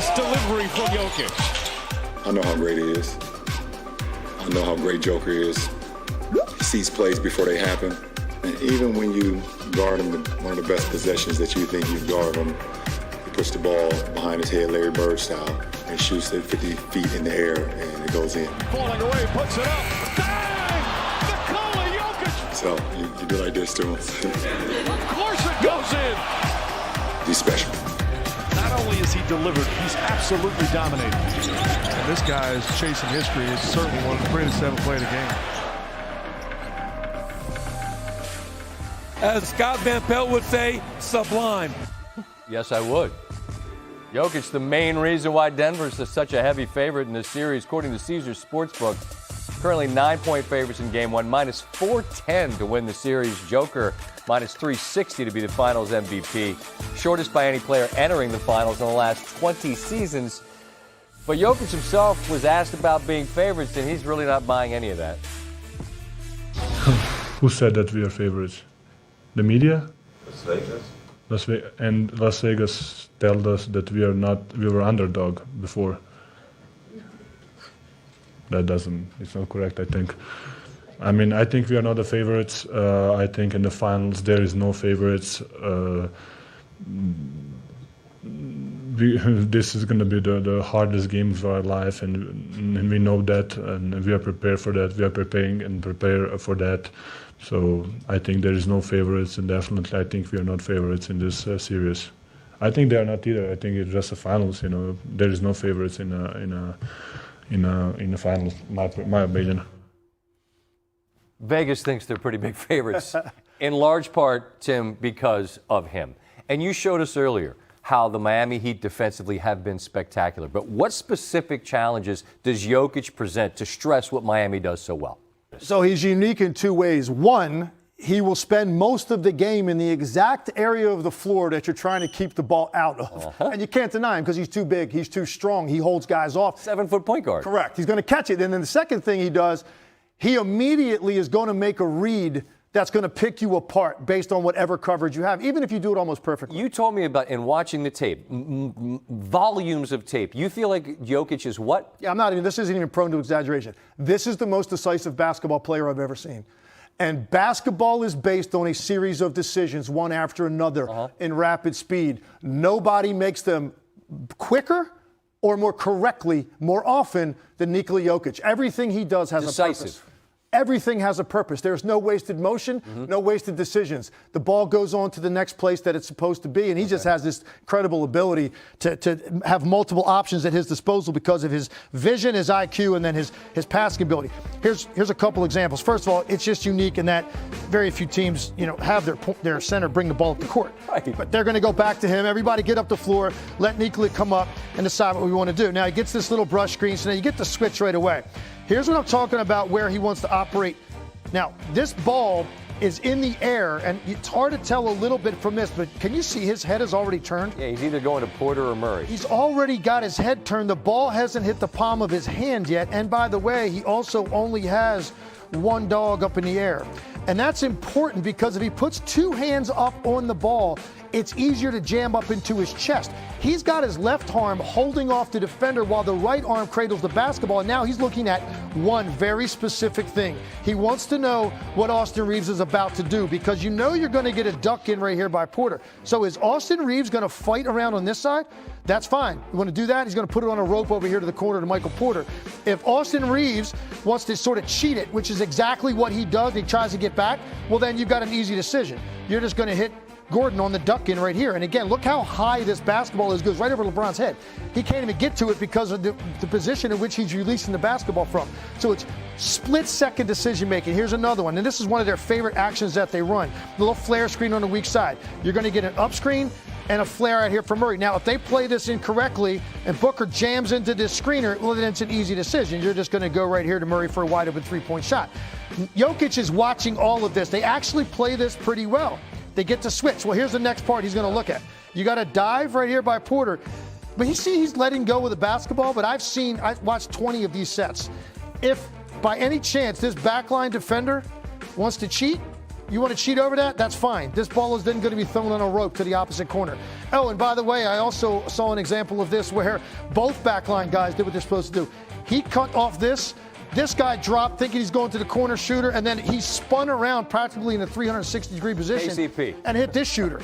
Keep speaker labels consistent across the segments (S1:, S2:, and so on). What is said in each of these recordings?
S1: this delivery from Jokic.
S2: I know how great he is. I know how great Joker is. He sees plays before they happen. And even when you guard him, one of the best possessions that you think you guard him, he puts the ball behind his head, Larry Bird style, and shoots it 50 feet in the air, and it goes in.
S1: Falling away, puts it up. Bang! The Colin Jokic!
S2: So you do like this to him.
S1: Of course it goes in!
S2: He's special.
S1: Not only is he delivered, he's absolutely dominated.
S3: And this guy is chasing history. It's certainly one of the greatest to ever play the game.
S4: As Scott Van Pelt would say, sublime.
S5: Yes, I would. Jokic, the main reason why Denver is such a heavy favorite in this series, according to Caesars Sportsbook. Currently 9-point favorites in Game 1, minus 410 to win the series. Joker, minus 360 to be the Finals MVP. Shortest by any player entering the Finals in the last 20 seasons. But Jokic himself was asked about being favorites, and he's really not buying any of that.
S6: Who said that we are favorites? The media?
S7: Las Vegas.
S6: And Las Vegas told us that we were underdog before. It's not correct, I think. I mean, I think we are not the favorites. I think in the finals there is no favorites. This is going to be the hardest game of our life, and we know that, and we are prepared for that. We are preparing and prepare for that. So I think there is no favorites, and definitely I think we are not favorites in this series. I think they are not either. I think it's just the finals. There is no favorites in the finals. My opinion.
S5: Vegas thinks they're pretty big favorites, in large part, Tim, because of him. And you showed us earlier how the Miami Heat defensively have been spectacular. But what specific challenges does Jokic present to stress what Miami does so well?
S8: So he's unique in two ways. One, he will spend most of the game in the exact area of the floor that you're trying to keep the ball out of. And you can't deny him because he's too big, he's too strong, he holds guys off.
S5: 7-foot point guard.
S8: Correct. He's going to catch it. And then the second thing he does, he immediately is going to make a read that's going to pick you apart based on whatever coverage you have, even if you do it almost perfectly.
S5: You told me about, in watching the tape, volumes of tape, you feel like Jokic is what?
S8: Yeah, this isn't even prone to exaggeration. This is the most decisive basketball player I've ever seen. And basketball is based on a series of decisions, one after another, in rapid speed. Nobody makes them quicker or more correctly more often than Nikola Jokic. Everything he does has a purpose. Everything has a purpose. There's no wasted motion, no wasted decisions. The ball goes on to the next place that it's supposed to be, and he just has this incredible ability to have multiple options at his disposal because of his vision, his IQ, and then his passing ability. Here's a couple examples. First of all, it's just unique in that very few teams, have their center bring the ball up the court.
S5: Right.
S8: But they're going to go back to him. Everybody get up the floor, let Nikola come up and decide what we want to do. Now he gets this little brush screen, so now you get the switch right away. Here's what I'm talking about where he wants to operate. Now, this ball is in the air, and it's hard to tell a little bit from this, but can you see his head is already turned?
S5: Yeah, he's either going to Porter or Murray.
S8: He's already got his head turned. The ball hasn't hit the palm of his hand yet. And by the way, he also only has one dog up in the air. And that's important because if he puts two hands up on the ball, it's easier to jam up into his chest. He's got his left arm holding off the defender while the right arm cradles the basketball. And now he's looking at one very specific thing. He wants to know what Austin Reeves is about to do because you're going to get a duck in right here by Porter. So is Austin Reeves going to fight around on this side? That's fine. You want to do that? He's going to put it on a rope over here to the corner to Michael Porter. If Austin Reeves wants to sort of cheat it, which is exactly what he does, he tries to get back, well, then you've got an easy decision. You're just going to hit Gordon on the duck in right here. And again, look how high this basketball is. It goes right over LeBron's head. He can't even get to it because of the position in which he's releasing the basketball from. So it's split-second decision-making. Here's another one. And this is one of their favorite actions that they run. The little flare screen on the weak side. You're going to get an up screen and a flare out here from Murray. Now, if they play this incorrectly and Booker jams into this screener, well, then it's an easy decision. You're just going to go right here to Murray for a wide-open three-point shot. Jokic is watching all of this. They actually play this pretty well. They get to switch. Well, here's the next part he's going to look at. You got a dive right here by Porter. But he's letting go with the basketball, but I've watched 20 of these sets. If by any chance this backline defender wants to cheat, you want to cheat over that? That's fine. This ball is then going to be thrown on a rope to the opposite corner. Oh, and by the way, I also saw an example of this where both backline guys did what they're supposed to do. He cut off this guy dropped thinking he's going to the corner shooter, and then he spun around practically in a 360-degree position
S5: KCP.
S8: and hit this shooter.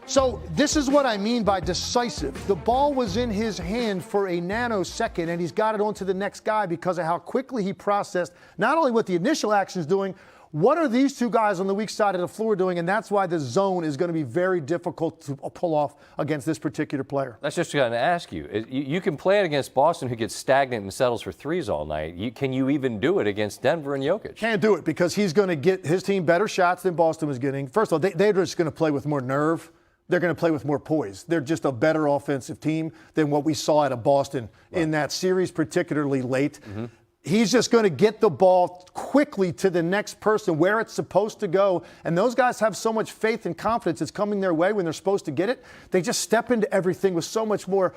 S8: So this is what I mean by decisive. The ball was in his hand for a nanosecond, and he's got it onto the next guy because of how quickly he processed not only what the initial action is doing, what are these two guys on the weak side of the floor doing? And that's why the zone is going to be very difficult to pull off against this particular player.
S5: That's just going to ask you. You can play it against Boston, who gets stagnant and settles for threes all night. Can you even do it against Denver and Jokic?
S8: Can't do it because he's going to get his team better shots than Boston was getting. First of all, they're just going to play with more nerve. They're going to play with more poise. They're just a better offensive team than what we saw out of Boston in that series, particularly late. Mm-hmm. He's just going to get the ball quickly to the next person where it's supposed to go. And those guys have so much faith and confidence it's coming their way when they're supposed to get it. They just step into everything with so much more,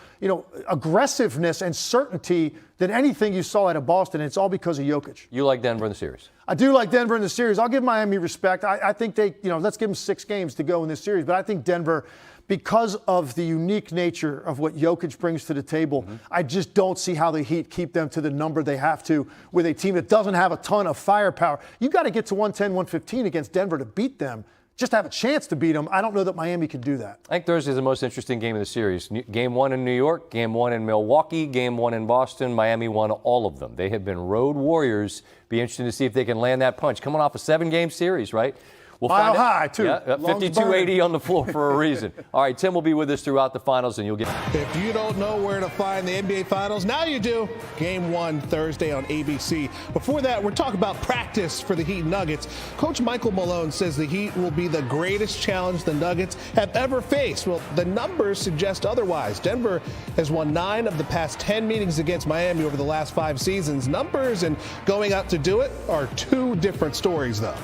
S8: aggressiveness and certainty than anything you saw out of Boston. And it's all because of Jokic.
S5: You like Denver in the series?
S8: I do like Denver in the series. I'll give Miami respect. I think they, let's give them 6 games to go in this series. But I think Denver, because of the unique nature of what Jokic brings to the table, I just don't see how the Heat keep them to the number they have to with a team that doesn't have a ton of firepower. You got to get to 110, 115 against Denver to beat them. Just to have a chance to beat them. I don't know that Miami can do that.
S5: I think Thursday is the most interesting game of the series. Game 1 in New York, Game 1 in Milwaukee, Game 1 in Boston. Miami won all of them. They have been road warriors. Be interesting to see if they can land that punch. Coming off a 7-game series, right? We'll
S8: Mile high, too.
S5: Yeah, 52-80 on the floor for a reason. All right, Tim will be with us throughout the finals, and you'll get...
S9: If you don't know where to find the NBA Finals, now you do. Game 1 Thursday on ABC. Before that, we're talking about practice for the Heat Nuggets. Coach Michael Malone says the Heat will be the greatest challenge the Nuggets have ever faced. Well, the numbers suggest otherwise. Denver has won 9 of the past 10 meetings against Miami over the last 5 seasons. Numbers and going out to do it are 2 different stories, though.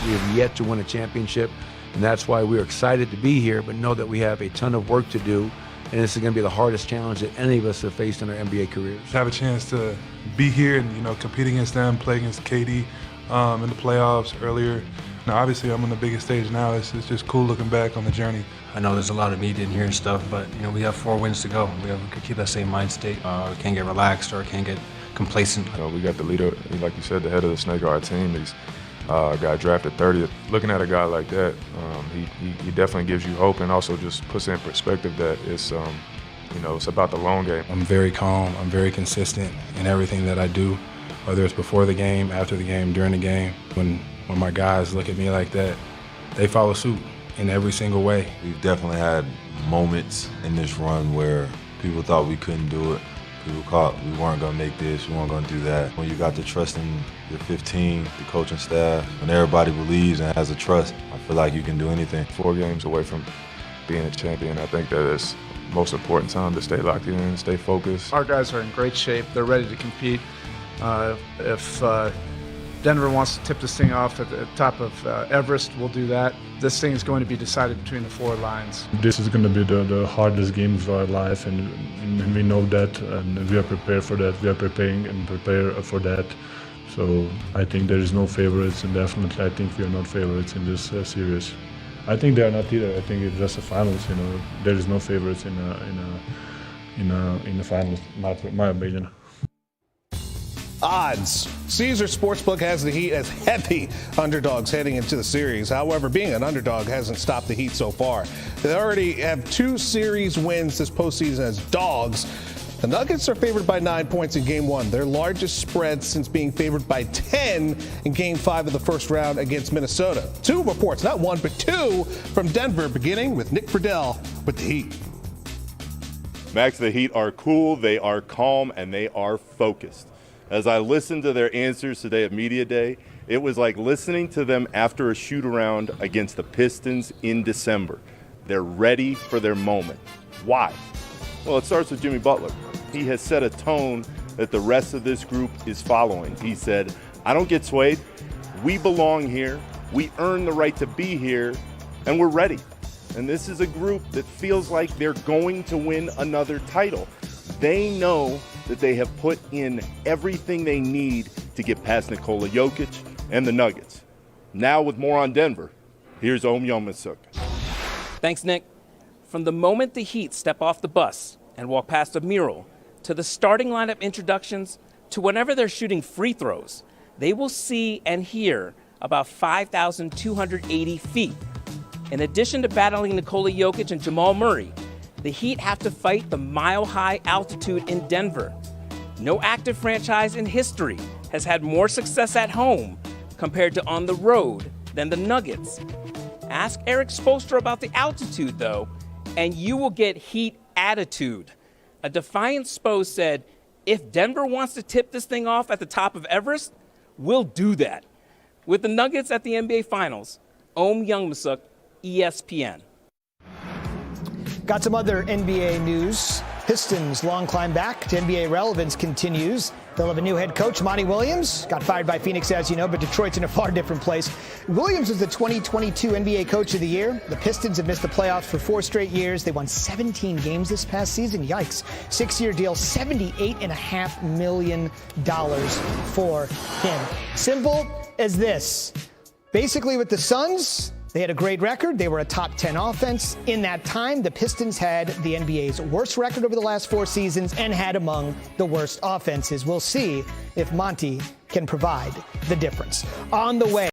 S10: We have yet to win a championship, and that's why we're excited to be here, but know that we have a ton of work to do, and this is going to be the hardest challenge that any of us have faced in our NBA careers.
S3: Have a chance to be here and, compete against them, play against KD in the playoffs earlier. Now, obviously, I'm on the biggest stage now. It's just cool looking back on the journey.
S11: I know there's a lot of media in here and stuff, but, we have 4 wins to go. We can keep that same mind state. We can't get relaxed or can't get complacent.
S7: We got the leader, like you said, the head of the Snake Guard team. He's got drafted 30th. Looking at a guy like that, he definitely gives you hope and also just puts in perspective that it's, it's about the long game.
S12: I'm very calm. I'm very consistent in everything that I do, whether it's before the game, after the game, during the game. When my guys look at me like that, they follow suit in every single way.
S13: We've definitely had moments in this run where people thought we couldn't do it. People thought we weren't going to make this, we weren't going to do that. When you got the trust in your 15, the coaching staff, when everybody believes and has a trust, I feel like you can do anything.
S7: 4 games away from being a champion, I think that is the most important time to stay locked in, stay focused.
S14: Our guys are in great shape. They're ready to compete. If Denver wants to tip this thing off at the top of Everest, we'll do that. This thing is going to be decided between the 4 lines.
S6: This is going to be the hardest game of our life, and we know that, and we are prepared for that. We are preparing and prepare for that. So I think there is no favorites, and definitely I think we are not favorites in this series. I think they are not either. I think it's just the finals. There is no favorites in the finals, my opinion.
S9: Odds. Caesars Sportsbook has the Heat as heavy underdogs heading into the series. However, being an underdog hasn't stopped the Heat so far. They already have 2 series wins this postseason as dogs. The Nuggets are favored by 9 points in Game 1, their largest spread since being favored by 10 in Game 5 of the first round against Minnesota. 2 reports, not 1, but 2 from Denver, beginning with Nick Friedel with the Heat.
S15: Max, the Heat are cool, they are calm, and they are focused. As I listened to their answers today at Media Day, it was like listening to them after a shoot-around against the Pistons in December. They're ready for their moment. Why? Well, it starts with Jimmy Butler. He has set a tone that the rest of this group is following. He said, I don't get swayed. We belong here. We earn the right to be here, and we're ready. And this is a group that feels like they're going to win another title. They know that they have put in everything they need to get past Nikola Jokic and the Nuggets. Now with more on Denver, here's Om Yomasuk.
S16: Thanks, Nick. From the moment the Heat step off the bus and walk past a mural, to the starting lineup introductions, to whenever they're shooting free throws, they will see and hear about 5,280 feet. In addition to battling Nikola Jokic and Jamal Murray, the Heat have to fight the mile-high altitude in Denver. No active franchise in history has had more success at home compared to on the road than the Nuggets. Ask Eric Spoelstra about the altitude, though, and you will get Heat attitude. A defiant Spo said, if Denver wants to tip this thing off at the top of Everest, we'll do that. With the Nuggets at the NBA Finals, Om Youngmisuk, ESPN.
S17: Got some other NBA news. Pistons' long climb back to NBA relevance continues. They'll have a new head coach, Monty Williams. Got fired by Phoenix, as you know, but Detroit's in a far different place. Williams was the 2022 NBA Coach of the Year. The Pistons have missed the playoffs for 4 straight years. They won 17 games this past season. Yikes. 6-year deal, $78.5 million for him. Simple as this. Basically, with the Suns, they had a great record. They were a top 10 offense. In that time, the Pistons had the NBA's worst record over the last 4 seasons and had among the worst offenses. We'll see if Monty can provide the difference. On the way.